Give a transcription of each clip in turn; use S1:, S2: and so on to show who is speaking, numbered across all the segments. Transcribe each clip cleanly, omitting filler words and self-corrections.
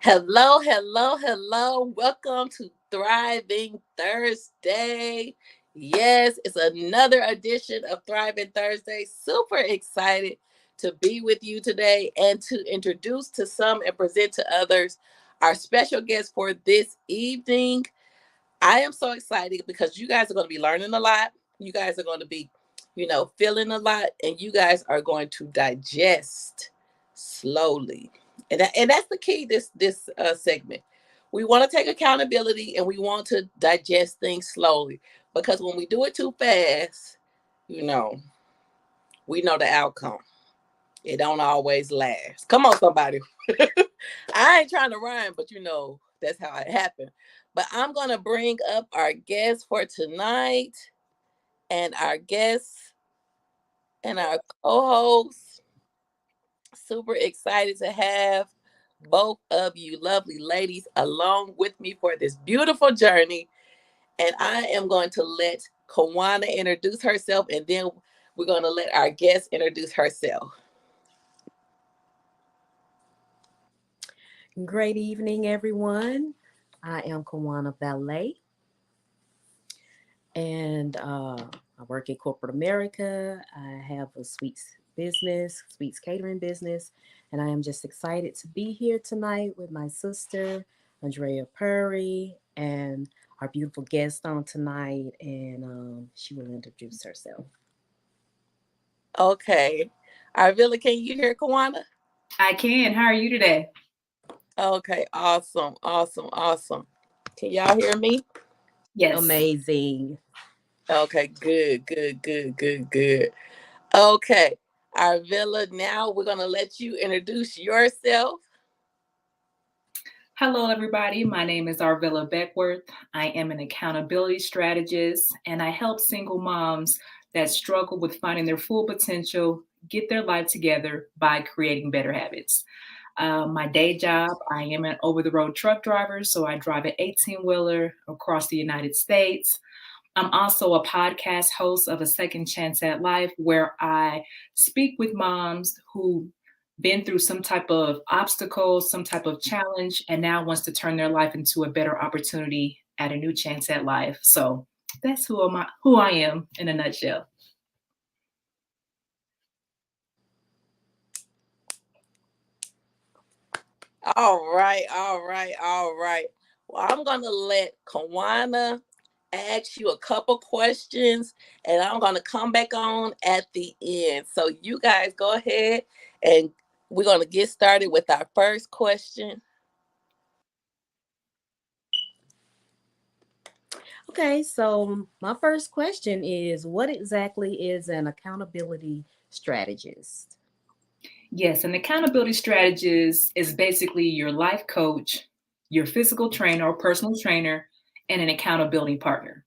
S1: Hello, hello, hello. Welcome to Thriving Thursday. Yes, it's another edition of Thriving Thursday. Super excited to be with you today and to introduce to some and present to others our special guest for this evening. I am so excited because you guys are going to be learning a lot. You guys are going to be, feeling a lot, and you guys are going to digest slowly. And that's the key this segment. We want to take accountability and we want to digest things slowly because when we do it too fast, you know, we know the outcome. It don't always last. Come on, somebody. I ain't trying to rhyme, but that's how it happened. But I'm gonna bring up our guest for tonight, and our guest and our co-host. Super excited to have both of you lovely ladies along with me for this beautiful journey. And I am going to let Kawana introduce herself, and then we're going to let our guest introduce herself.
S2: Great evening, everyone. I am Kawana Ballet, and I work in corporate America. I have a sweets catering business, and I am just excited to be here tonight with my sister, Andrea Purry, and our beautiful guest on tonight, and she will introduce herself.
S1: Okay. Arvilla, can you hear Kawana?
S3: I can. How are you today?
S1: Okay, awesome, awesome, awesome. Can y'all hear me?
S3: Yes.
S2: Amazing.
S1: Okay, good, good, good, good, good. Okay, Arvilla, now we're going to let you introduce yourself.
S3: Hello, everybody. My name is Arvilla Beckworth. I am an accountability strategist, and I help single moms that struggle with finding their full potential get their life together by creating better habits. My day job, I am an over-the-road truck driver, so I drive an 18-wheeler across the United States. I'm also a podcast host of A Second Chance at Life, where I speak with moms who been through some type of obstacle, some type of challenge, and now wants to turn their life into a better opportunity at a new chance at life. So that's who I am in a nutshell.
S1: All right, all right, all right. Well, I'm going to let Kawana ask you a couple questions, and I'm going to come back on at the end. So you guys go ahead, and we're going to get started with our first question.
S2: Okay, so my first question is what exactly is an accountability strategist?
S3: Yes, an accountability strategist is basically your life coach, your physical trainer or personal trainer, and an accountability partner.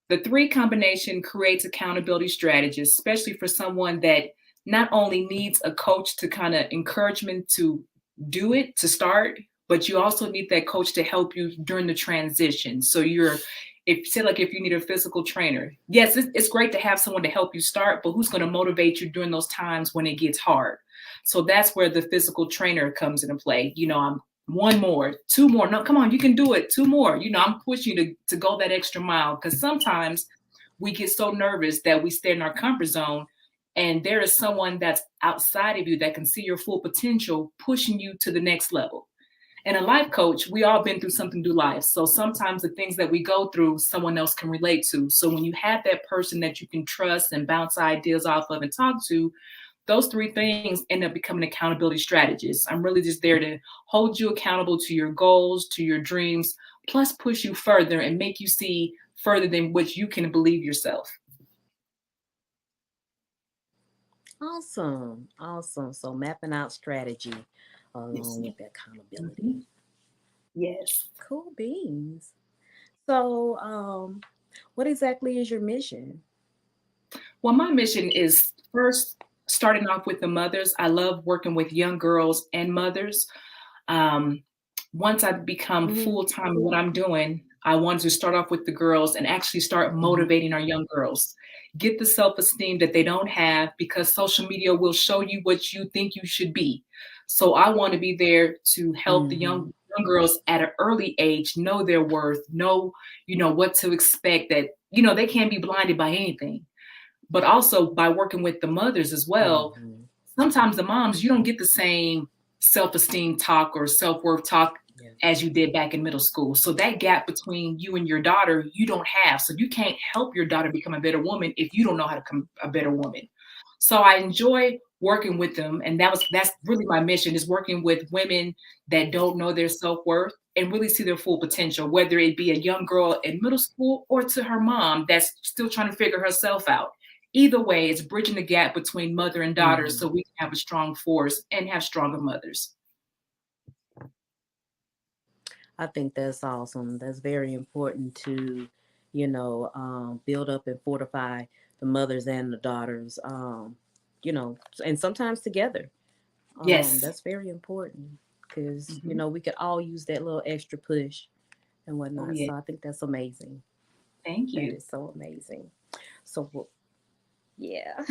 S3: The three combination creates accountability strategists, especially for someone that not only needs a coach to kind of encouragement to do it, to start, but you also need that coach to help you during the transition. So if you need a physical trainer, yes, it's great to have someone to help you start, but who's going to motivate you during those times when it gets hard? So that's where the physical trainer comes into play. I'm one more, two more. No, come on, you can do it. Two more. I'm pushing you to go that extra mile because sometimes we get so nervous that we stay in our comfort zone. And there is someone that's outside of you that can see your full potential, pushing you to the next level. And a life coach, we all been through something through life. So sometimes the things that we go through, someone else can relate to. So when you have that person that you can trust and bounce ideas off of and talk to, those three things end up becoming accountability strategists. I'm really just there to hold you accountable to your goals, to your dreams, plus push you further and make you see further than what you can believe yourself.
S2: Awesome. Awesome. So mapping out strategy along with accountability.
S3: Mm-hmm. Yes.
S2: Cool beans. So what exactly is your mission?
S3: Well, my mission is first starting off with the mothers. I love working with young girls and mothers. Once I become full time in what I'm doing, I wanted to start off with the girls and actually start
S2: Mm-hmm.
S3: motivating our young girls. Get the self-esteem that they don't have because social media will show you what you think you should be. So I want to be there to help the
S2: Mm-hmm.
S3: young girls at an early age know their worth, know, what to expect, that, they can't be blinded by anything. But also by working with the mothers as well,
S2: Mm-hmm.
S3: sometimes the moms, you don't get the same self-esteem talk or self-worth talk
S2: Yeah.
S3: as you did back in middle school. So that gap between you and your daughter, you don't have. So you can't help your daughter become a better woman if you don't know how to become a better woman. So I enjoy working with them. And that's really my mission, is working with women that don't know their self-worth and really see their full potential, whether it be a young girl in middle school or to her mom that's still trying to figure herself out. Either way, it's bridging the gap between mother and daughter
S2: Mm-hmm.
S3: so we can have a strong force and have stronger mothers.
S2: I think that's awesome. That's very important to, build up and fortify the mothers and the daughters, and sometimes together.
S3: Yes.
S2: That's very important because,
S3: Hmm.
S2: we could all use that little extra push and
S3: Oh,
S2: whatnot.
S3: yeah.
S2: So I think that's amazing.
S3: Thank
S2: That
S3: you.
S2: is so amazing. So, yeah.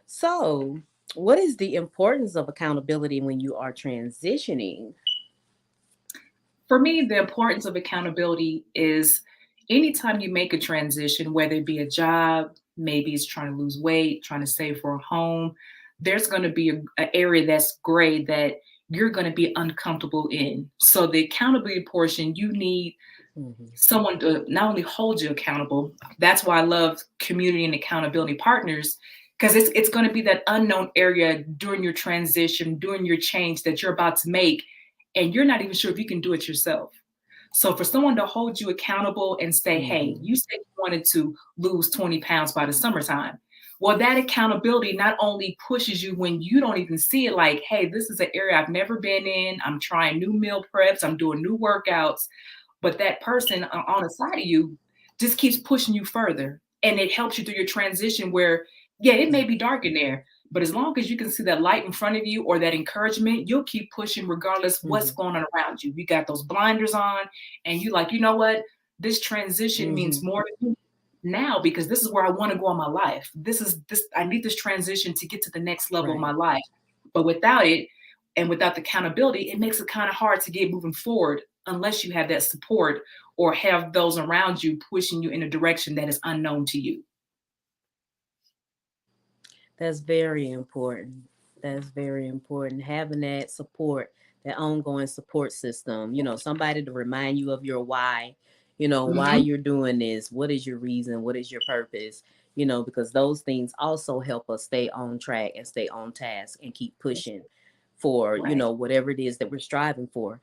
S2: So, what is the importance of accountability when you are transitioning?
S3: For me, the importance of accountability is anytime you make a transition, whether it be a job, maybe it's trying to lose weight, trying to save for a home, there's going to be an area that's gray that you're going to be uncomfortable in. So the accountability portion, you need
S2: Mm-hmm.
S3: someone to not only hold you accountable. That's why I love community and accountability partners, because it's going to be that unknown area during your transition, during your change that you're about to make, and you're not even sure if you can do it yourself. So for someone to hold you accountable and say, hey,
S2: Mm-hmm.
S3: you said you wanted to lose 20 pounds by the summertime. Well, that accountability not only pushes you when you don't even see it, like, hey, this is an area I've never been in. I'm trying new meal preps. I'm doing new workouts, but that person on the side of you just keeps pushing you further. And it helps you through your transition where, yeah, it may be dark in there, but as long as you can see that light in front of you or that encouragement, you'll keep pushing regardless what's
S2: Mm-hmm.
S3: going on around you. You got those blinders on and you like, you know what? This transition
S2: Mm-hmm.
S3: means more to me now because this is where I want to go in my life. I need this transition to get to the next level of my
S2: Right.
S3: life. But without it, and without the accountability, it makes it kind of hard to get moving forward unless you have that support or have those around you pushing you in a direction that is unknown to you.
S2: That's very important. That's very important. Having that support, that ongoing support system, somebody to remind you of your why, why
S3: Hmm.
S2: you're doing this, what is your reason, what is your purpose, because those things also help us stay on track and stay on task and keep pushing for,
S3: Right.
S2: whatever it is that we're striving for.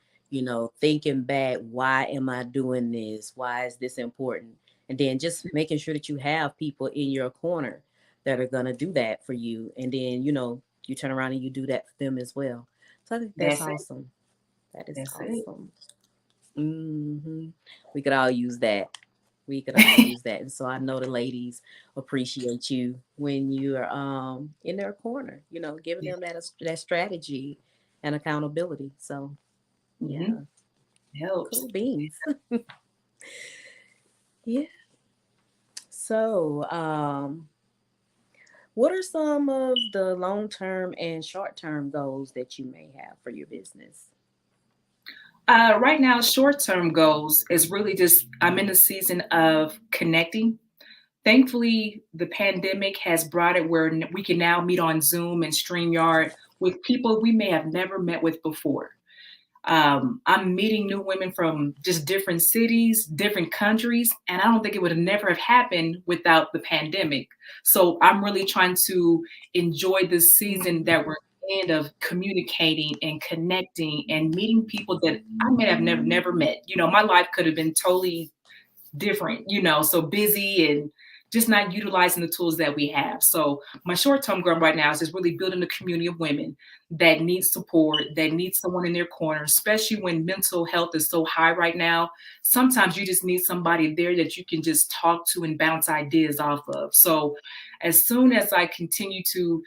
S2: Thinking back, why am I doing this? Why is this important? And then just making sure that you have people in your corner that are going to do that for you. And then, you turn around and you do that for them as well. So I think that's
S3: That's it.
S2: awesome. That is
S3: That's
S2: awesome. Hmm. We could all use that. We could all use that. And so I know the ladies appreciate you when you're in their corner, giving
S3: it.
S2: them that strategy and accountability. So
S3: Hmm.
S2: yeah,
S3: Helps.
S2: cool beans. Yeah. So what are some of the long term and short term goals that you may have for your business?
S3: Right now, short term goals is really just I'm in the season of connecting. Thankfully, the pandemic has brought it where we can now meet on Zoom and StreamYard with people we may have never met with before. I'm meeting new women from just different cities, different countries, and I don't think it would have never have happened without the pandemic. So I'm really trying to enjoy this season
S2: Mm-hmm.
S3: that we're in of communicating and connecting and meeting people that I may have never met. My life could have been totally different, so busy and just not utilizing the tools that we have. So my short-term goal right now is just really building a community of women that need support, that need someone in their corner, especially when mental health is so high right now. Sometimes you just need somebody there that you can just talk to and bounce ideas off of. So as soon as I continue to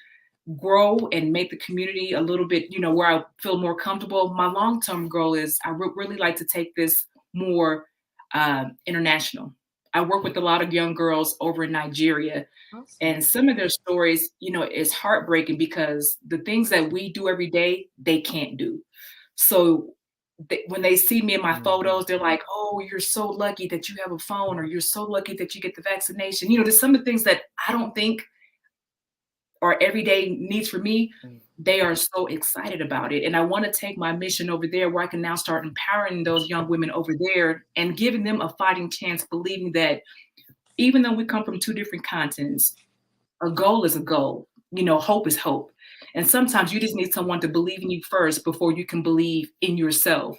S3: grow and make the community a little bit, where I feel more comfortable, my long-term goal is I really like to take this more international. I work with a lot of young girls over in Nigeria,
S2: Awesome.
S3: and some of their stories, is heartbreaking because the things that we do every day, they can't do. So when they see me in my
S2: Mhm.
S3: photos, they're like, "Oh, you're so lucky that you have a phone, or you're so lucky that you get the vaccination." There's some of the things that I don't think are everyday needs for me.
S2: Mm.
S3: They are so excited about it. And I want to take my mission over there where I can now start empowering those young women over there and giving them a fighting chance, believing that even though we come from two different continents, a goal is a goal. Hope is hope. And sometimes you just need someone to believe in you first before you can believe in yourself.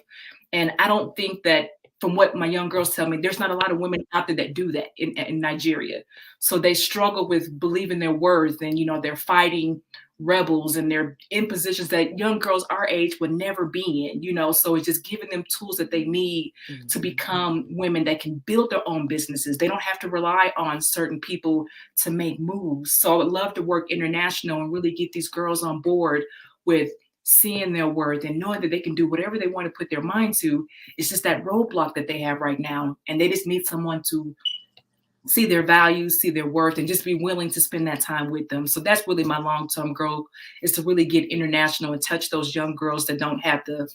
S3: And I don't think that, from what my young girls tell me, there's not a lot of women out there that do that in Nigeria. So they struggle with believing their worth, and they're fighting rebels, and they're in positions that young girls our age would never be in. So it's just giving them tools that they need to
S2: Mhm.
S3: become women that can build their own businesses. They don't have to rely on certain people to make moves. So I would love to work international and really get these girls on board with seeing their worth and knowing that they can do whatever they want to put their mind to. It's just that roadblock that they have right now. And they just need someone to see their values, see their worth, and just be willing to spend that time with them. So that's really my long-term goal, is to really get international and touch those young girls that don't have the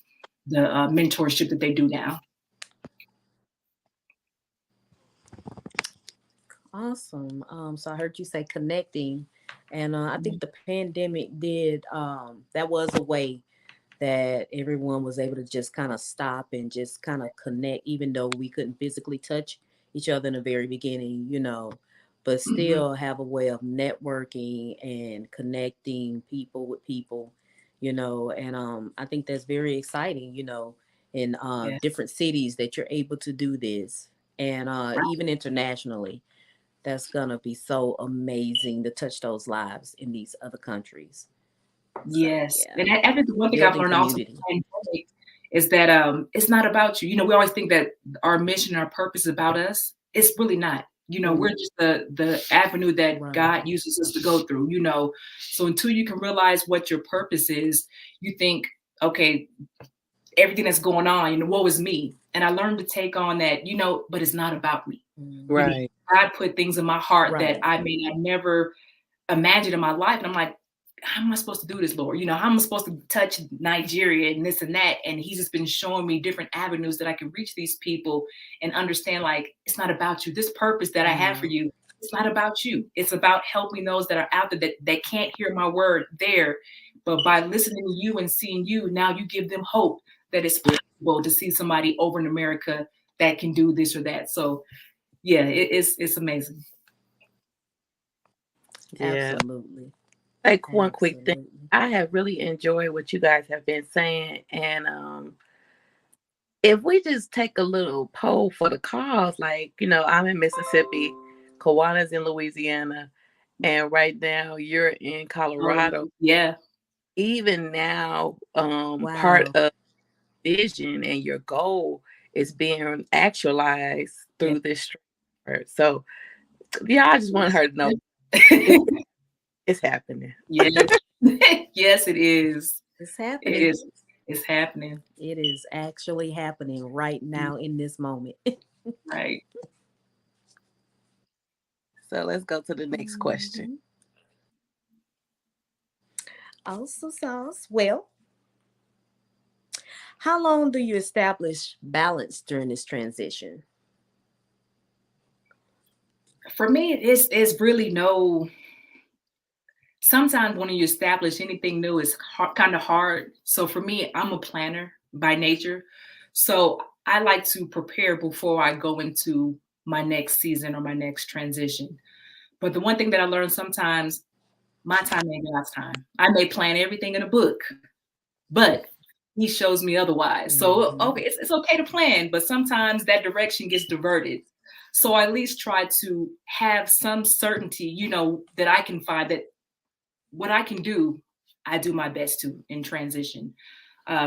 S3: mentorship that they do now.
S2: Awesome. So I heard you say connecting, and I think the pandemic did. That was a way that everyone was able to just kind of stop and just kind of connect, even though we couldn't physically touch each other in the very beginning, but
S3: Mhm.
S2: still have a way of networking and connecting people with people, and I think that's very exciting, in
S3: Yes.
S2: different cities that you're able to do this, and even internationally. That's gonna be so amazing to touch those lives in these other countries. So
S3: Yes.
S2: yeah,
S3: And I think the one thing I've
S2: building
S3: learned also
S2: community.
S3: from the pandemic is that it's not about you. We always think that our mission, our purpose is about us. It's really not. We're
S2: Mm,
S3: just the avenue that
S2: right.
S3: God uses us to go through. So until you can realize what your purpose is, you think, okay, everything that's going on, woe is me. And I learned to take on that, but it's not about me.
S2: Hmm.
S1: Right.
S3: God put things in my heart that
S2: Right.
S3: I may not never imagined in my life. And I'm like, how am I supposed to do this, Lord? How am I supposed to touch Nigeria and this and that? And he's just been showing me different avenues that I can reach these people and understand, like, it's not about you. This purpose that I have for
S2: Right.
S3: you, it's not about you. It's about helping those that are out there that can't hear my word there. But by listening to you and seeing you, now you give them hope that it's
S1: Yeah.
S3: possible to see somebody over in America that can do this or that. So yeah, it's amazing.
S1: Yeah.
S2: Absolutely.
S1: Like one quick thing.
S2: Absolutely.
S1: I have really enjoyed what you guys have been saying. And if we just take a little poll for the cause, like, I'm in Mississippi, Kawana's in Louisiana, and right now you're in
S3: Oh
S1: Colorado.
S3: yeah,
S1: Even now, part
S2: Wow.
S1: of vision and your goal is being actualized
S3: yeah.
S1: through this strength. So yeah, I just want her to know it's,
S3: Yes.
S1: it's happening.
S3: Yes. Yes, it is.
S2: It's
S3: It
S2: happening.
S3: is. It's happening.
S2: It is actually happening right
S3: Mm,
S2: now in this moment.
S3: right.
S1: So let's go to the next question.
S2: Mhm. Also, sauce. Well, how long do you establish balance during this transition?
S3: For me, it's really no. Sometimes when you establish anything new, it's kind of hard. So for me, I'm a planner by nature. So I like to prepare before I go into my next season or my next transition. But the one thing that I learned, sometimes my time ain't God's time. I may plan everything in a book, but he shows me otherwise. So
S2: Hmm.
S3: okay, it's okay to plan, but sometimes that direction gets diverted. So I at least try to have some certainty, that I can find that what I can do, I do my best to in transition.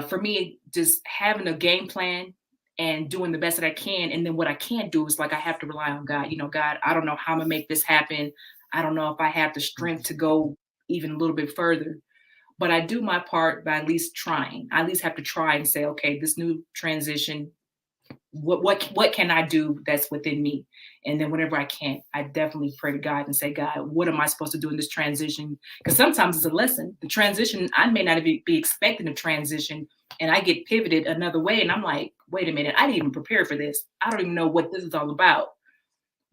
S3: For me, just having a game plan and doing the best that I can. And then what I can't do is, like, I have to rely on God. God, I don't know how I'm gonna make this happen. I don't know if I have the strength to go even a little bit further, but I do my part by at least trying. I at least have to try and say, okay, this new transition, what can I do that's within me? And then whenever I can't, I definitely pray to God and say, God, what am I supposed to do in this transition? Because sometimes it's a lesson. The transition, I may not be expecting a transition, and I get pivoted another way, and I'm like, wait a minute, I didn't even prepare for this. I don't even know what this is all about.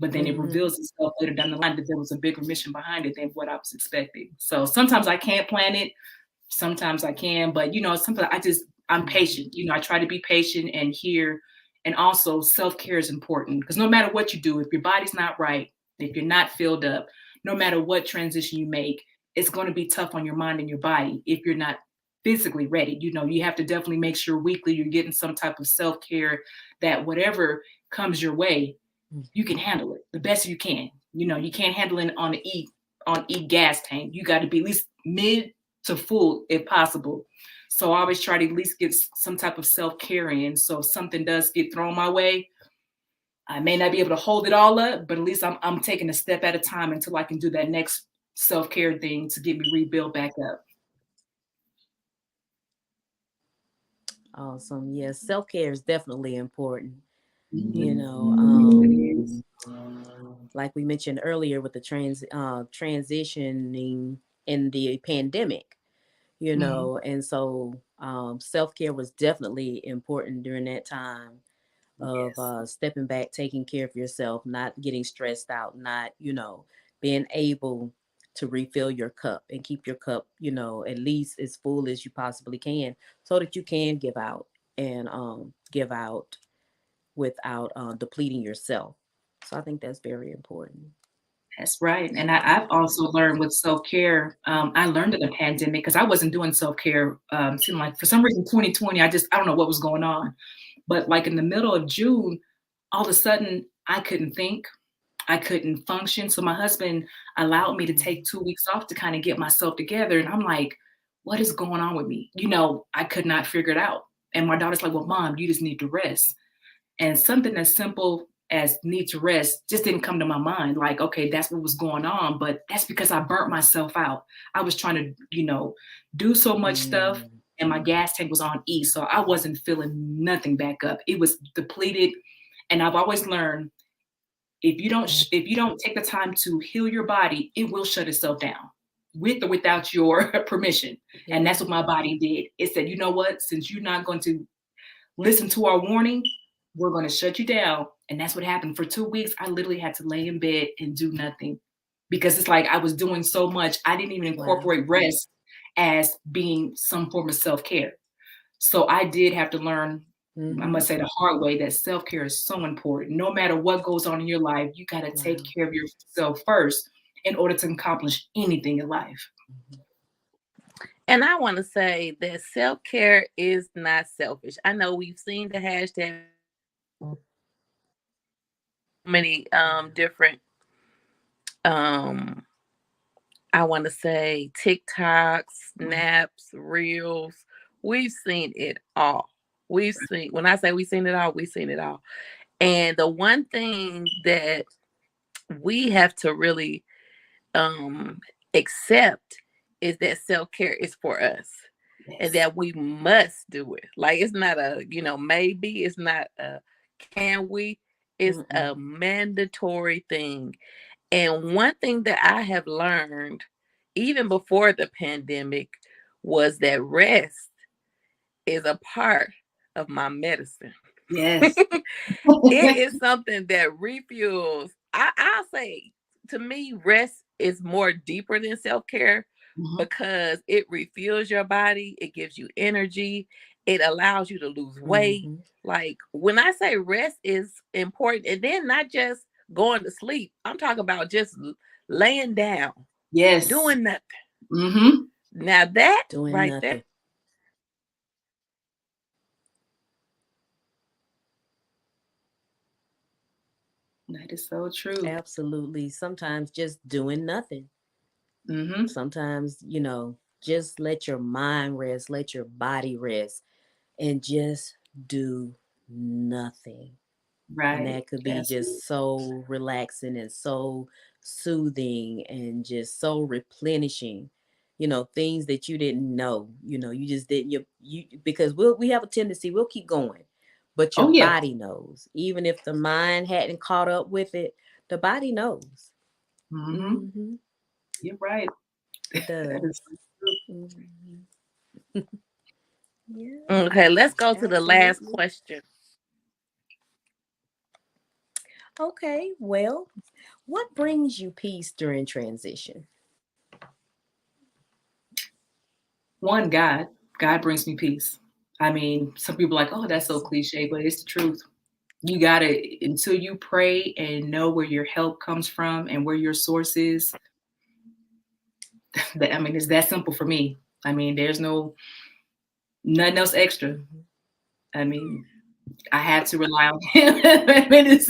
S3: But then it
S2: Mm-hmm.
S3: reveals itself later down the line that there was a bigger mission behind it than what I was expecting. So sometimes I can't plan it, sometimes I can, but sometimes I'm patient. I try to be patient and hear. And also self-care is important because no matter what you do, if your body's not right, if you're not filled up, no matter what transition you make, it's going to be tough on your mind and your body if you're not physically ready. You have to definitely make sure weekly you're getting some type of self-care, that whatever comes your way, you can handle it the best you can. You can't handle it on gas tank. You got to be at least mid to full if possible. So I always try to at least get some type of self-care in. So if something does get thrown my way, I may not be able to hold it all up, but at least I'm taking a step at a time until I can do that next self-care thing to get me rebuilt back up.
S2: Awesome. Yes, self-care is definitely important. You
S3: Mhm.
S2: know,
S3: It is.
S2: like we mentioned earlier with the transitioning in the pandemic,
S3: Mhm.
S2: and so self-care was definitely important during that time of
S3: Yes.
S2: stepping back, taking care of yourself, not getting stressed out, not, being able to refill your cup and keep your cup, at least as full as you possibly can so that you can give out and give out without depleting yourself. So I think that's very important.
S3: That's right. And I've also learned with self care. I learned in the pandemic because I wasn't doing self care. Seemed like for some reason 2020, I don't know what was going on, but like in the middle of June, all of a sudden I couldn't think, I couldn't function. So my husband allowed me to take 2 weeks off to kind of get myself together, and I'm like, what is going on with me? I could not figure it out. And my daughter's like, well, mom, you just need to rest. And something as simple as need to rest just didn't come to my mind. Like, okay, that's what was going on. But that's because I burnt myself out. I was trying to, do so much stuff,
S2: Mm,
S3: and my gas tank was on E. So I wasn't filling nothing back up. It was depleted. And I've always learned if you don't take the time to heal your body, it will shut itself down with or without your permission. And
S2: yeah.
S3: that's what my body did. It said, you know what? Since you're not going to listen to our warning, we're going to shut you down. And that's what happened. For 2 weeks, I literally had to lay in bed and do nothing because it's like I was doing so much. I didn't even
S2: Wow.
S3: incorporate rest as being some form of self care. So I did have to learn, I
S2: Mm-hmm.
S3: must say the hard way, that self care is so important. No matter what goes on in your life, you got to take
S2: Wow.
S3: care of yourself first in order to accomplish anything in life.
S2: Mhm.
S1: And I want to say that self care is not selfish. I know we've seen the hashtag many different um I want to say TikToks, snaps, reels. We've seen it all. We've seen, when I say we've seen it all, we've seen it all. And the one thing that we have to really um accept is that self-care is for us and
S3: Yes.
S1: that we must do it. Like it's not a, maybe, it's not a can we, it's
S2: Mm-mm.
S1: a mandatory thing. And one thing that I have learned even before the pandemic was that rest is a part of my medicine.
S3: Yes.
S1: It is something that refuels. I'll say, to me, rest is more deeper than self care
S3: Mhm.
S1: because it refuels your body, it gives you energy, it allows you to lose weight.
S2: Mm-hmm.
S1: Like when I say rest is important, and then not just going to sleep, I'm talking about just laying down,
S3: Yes.
S1: doing nothing.
S3: Hmm.
S1: Now that
S2: Doing
S1: right there,
S2: nothing.
S3: That is so true.
S2: Absolutely. Sometimes just doing nothing.
S3: Hmm.
S2: Sometimes, just let your mind rest, let your body rest, and just do nothing. And
S3: Right.
S2: that could be
S3: Absolutely.
S2: just so relaxing and so soothing and just so replenishing. Things that you didn't know. You just didn't. You because we have a tendency, we'll keep going, but your
S3: Oh yeah.
S2: body knows. Even if the mind hadn't caught up with it, the body knows.
S3: Mm-hmm.
S2: Hmm.
S3: You're right.
S2: It
S3: That is
S2: does.
S3: so true.
S2: Hmm. Yeah,
S1: Okay, let's go to the last
S2: absolutely.
S1: question.
S2: Okay, well, what brings you peace during transition?
S3: One, God. God brings me peace. I mean, some people are like, oh, that's so
S2: Awesome.
S3: cliche, but it's the truth. You gotta, until you pray and know where your help comes from and where your source is. I mean, it's that simple for me. I mean, there's nothing else extra.
S2: Hmm.
S3: I mean, I have to rely on him. I mean,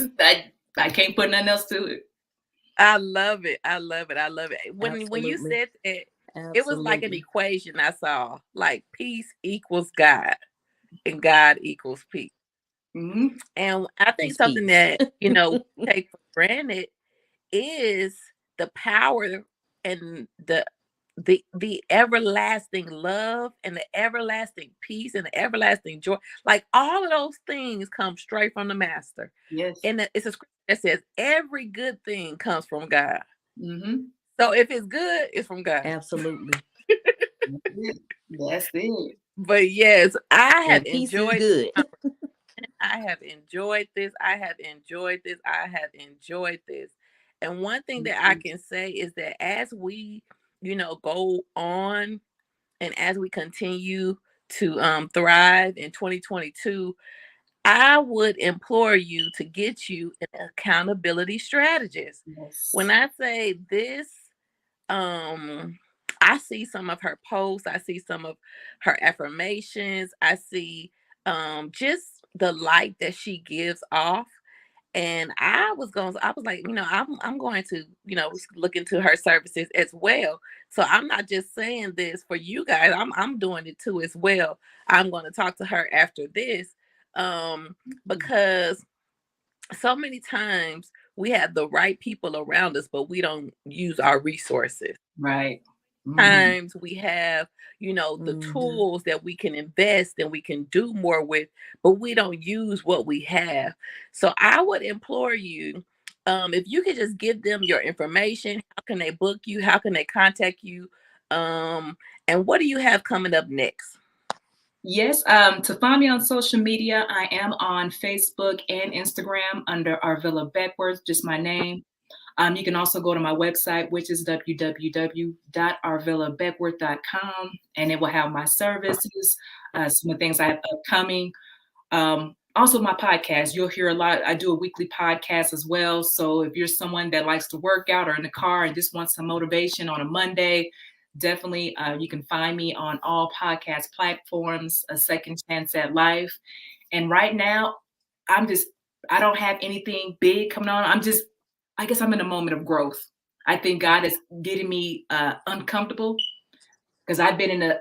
S3: I can't put nothing else to it.
S1: I love it. I love it. I love it. When you
S2: Absolutely.
S1: said that, it was like an
S2: Absolutely.
S1: equation I saw. Like peace equals God and God equals peace.
S3: Hmm.
S1: And I think
S2: It's
S1: something
S2: peace.
S1: that, we take for granted is the power and the everlasting love and the everlasting peace and the everlasting joy. Like all of those things come straight from the master.
S3: Yes.
S1: And it's a scripture that says every good thing comes from God.
S3: Hmm.
S1: So if it's good, it's from God.
S2: Absolutely.
S3: That's it. That's it.
S1: But yes, I have
S2: And peace is
S1: enjoyed this
S2: good.
S1: conversation. I have enjoyed this. I have enjoyed this. I have enjoyed this. And one thing
S3: Me
S1: that I
S3: too.
S1: can say is that as we, go on and as we continue to thrive in 2022, I would implore you to get you an accountability strategist. When
S3: Yes.
S1: I say this, um I see some of her posts, I see some of her affirmations, I see just the light that she gives off. And I was like, I'm going to, look into her services as well. So I'm not just saying this for you guys, I'm doing it too as well. I'm going to talk to her after this, because so many times we have the right people around us, but we don't use our resources.
S3: Right. Hmm.
S1: Times we have, the
S2: Hmm.
S1: tools that we can invest and we can do more with, but we don't use what we have. So I would implore you, if you could just give them your information, how can they book you? How can they contact you? And what do you have coming up next?
S3: Yes, to find me on social media, I am on Facebook and Instagram under Arvilla Beckworth, just my name. You can also go to my website, which is www.arvillabeckworth.com, and it will have my services, some of the things I have upcoming. Also, my podcast, you'll hear a lot. I do a weekly podcast as well. So if you're someone that likes to work out or in the car and just wants some motivation on a Monday, definitely you can find me on all podcast platforms, A Second Chance at Life. And right now, I'm just, I don't have anything big coming on. I guess I'm in a moment of growth. I think God is getting me uncomfortable because I've been in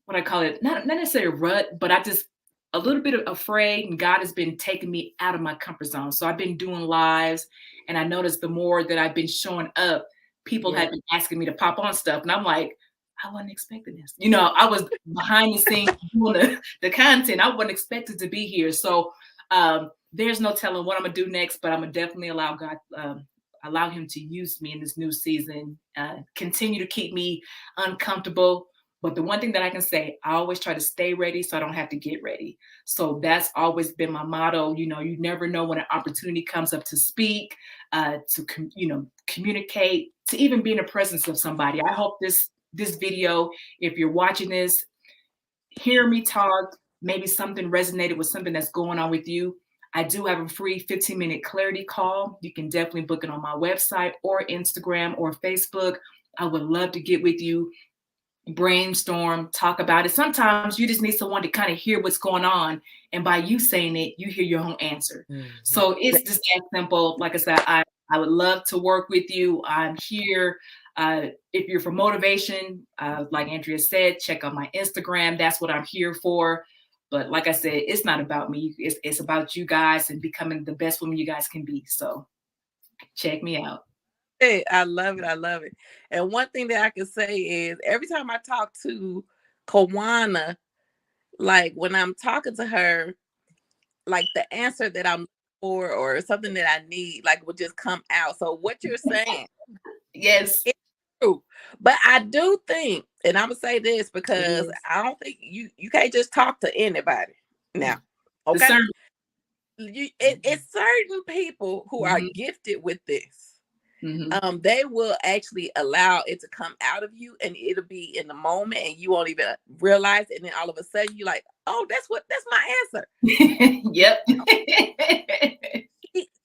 S3: what I call it, not necessarily a rut, but I just a little bit afraid, and God has been taking me out of my comfort zone. So I've been doing lives, and I noticed the more that I've been showing up, people
S2: Yeah.
S3: have been asking me to pop on stuff, and I'm like, I wasn't expecting this. I was behind the scenes doing the content. I wasn't expected to be here. So there's no telling what I'm gonna do next, but I'm gonna definitely allow God. Allow him to use me in this new season, continue to keep me uncomfortable. But the one thing that I can say, I always try to stay ready so I don't have to get ready. So that's always been my motto. You never know when an opportunity comes up to speak, communicate, to even be in the presence of somebody. I hope this video, if you're watching this, hear me talk, maybe something resonated with something that's going on with you. I do have a free 15-minute clarity call. You can definitely book it on my website or Instagram or Facebook. I would love to get with you, brainstorm, talk about it. Sometimes you just need someone to kind of hear what's going on. And by you saying it, you hear your own answer.
S2: Hmm.
S3: So it's just that simple. Like I said, I would love to work with you. I'm here. If you're for motivation, like Andrea said, check out my Instagram. That's what I'm here for. But like I said, it's not about me. It's about you guys and becoming the best woman you guys can be. So check me out.
S1: Hey, I love it. I love it. And one thing that I can say is every time I talk to Kawana, like when I'm talking to her, like the answer that I'm for or something that I need, like will just come out. So what you're saying
S3: Yes.
S1: is true. But I do think, and I'm gonna say this
S2: It
S1: because
S2: is.
S1: I don't think you can't just talk to anybody now. Okay.
S3: Discernment.
S1: It's certain people who are
S3: Mhm,
S1: gifted with this.
S3: mhm.
S1: They will actually allow it to come out of you, and it'll be in the moment, and you won't even realize it. And then all of a sudden, you're like, "Oh, that's my answer."
S3: Yep.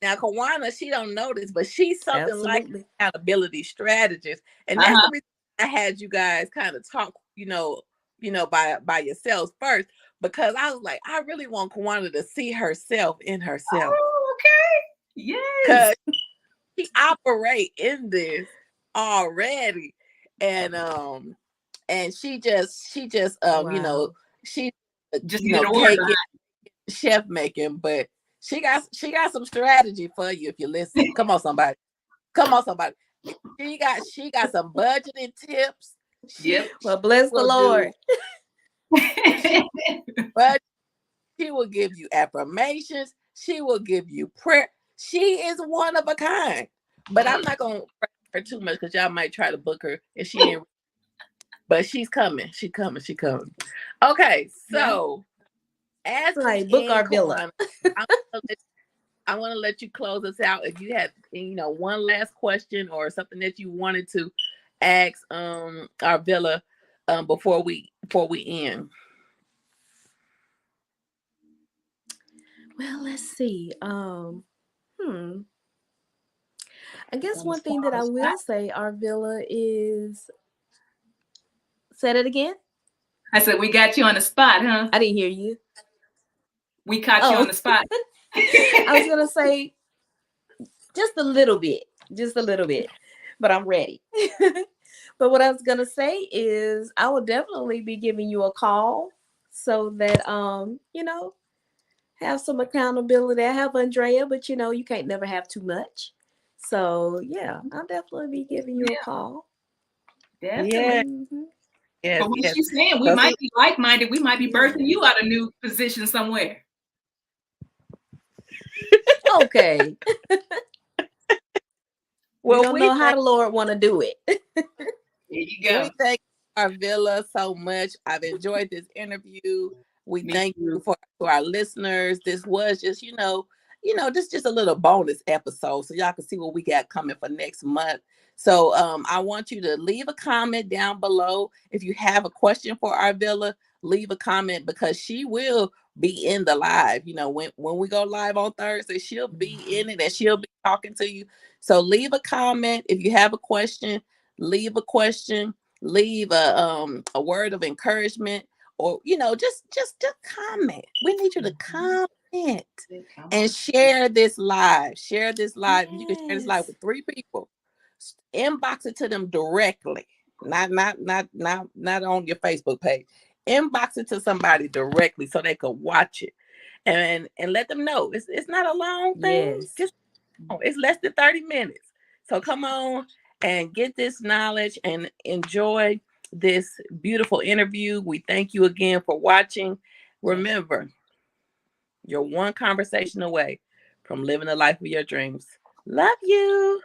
S1: Now, Kawana, she don't know this, but she's something like
S2: Absolutely.
S1: accountability strategist, and that's the
S3: Uh-huh.
S1: reason I had you guys kind of talk, by yourselves first, because I was like, I really want Kawana to see herself in herself,
S3: Oh, okay. Yes.
S1: because she operate in this already, and
S2: Wow.
S1: she
S3: Just needed a word
S1: cake chef making, but she got some strategy for you if you listen. Come on, somebody. Come on, somebody. She got some budgeting tips.
S3: behind.
S1: She
S2: Well, bless the
S1: will
S2: Lord.
S1: do she
S3: Yep.
S1: but she will give you affirmations. She will give you prayer. She is one of a kind. But I'm not gonna praise her too much because y'all might try to book her and she ain't. But she's coming. She coming. She coming. Okay,
S3: Yeah.
S1: so as we
S2: Right. Book
S1: end,
S2: Arvilla.
S1: Kawana, I'm gonna let I want to let you close us out. If you have, one last question or something that you wanted to ask our villa before we end.
S2: Well, let's see. Hmm. I
S3: Put
S2: guess
S3: on the
S2: one
S3: spot
S2: thing that
S3: on
S2: I
S3: the spot.
S2: will say, Arvilla, is said it again.
S3: I said, we got you on the spot, huh?
S2: I didn't hear you.
S3: We caught you on
S2: Oh,
S3: the spot.
S2: I was gonna say just a little bit, but I'm ready. But what I was gonna say is I will definitely be giving you a call so that have some accountability. I have Andrea, but you can't never have too much. So yeah, I'll definitely be giving you a
S3: Yeah,
S2: call.
S3: definitely.
S1: Yes,
S2: Hmm.
S1: yes,
S3: But what
S1: yes.
S3: she's saying, we
S1: So
S3: might
S1: see,
S3: be like-minded. We might be birthing
S2: Yes.
S3: you out a new position somewhere.
S2: Okay. We
S1: well,
S2: don't
S1: we
S2: know how
S1: thank
S2: the Lord want to do it.
S3: There you
S1: we
S3: go.
S1: thank our villa so much. I've enjoyed this interview. We
S3: Me
S1: thank you
S3: too.
S1: for our listeners. This was just, this just a little bonus episode, so y'all can see what we got coming for next month. So I want you to leave a comment down below. If you have a question for our villa, leave a comment because she will be in the live. When we go live on Thursday, she'll be
S2: Mhm.
S1: in it and she'll be talking to you. So leave a comment if you have a question. Leave a question, leave a word of encouragement, or just comment. We need you to
S2: Mhm.
S1: comment
S3: Come
S1: and
S3: on.
S1: share this live. You can share this live
S2: Yes.
S1: with 3 people. Inbox it to them directly, not on your Facebook page. Inbox it to somebody directly so they can watch it and let them know it's not a long thing.
S2: Yes.
S1: Just it's less than 30 minutes. So come on and get this knowledge and enjoy this beautiful interview. We thank you again for watching.
S3: Yes.
S1: Remember, you're one conversation away from living the life of your dreams. Love you.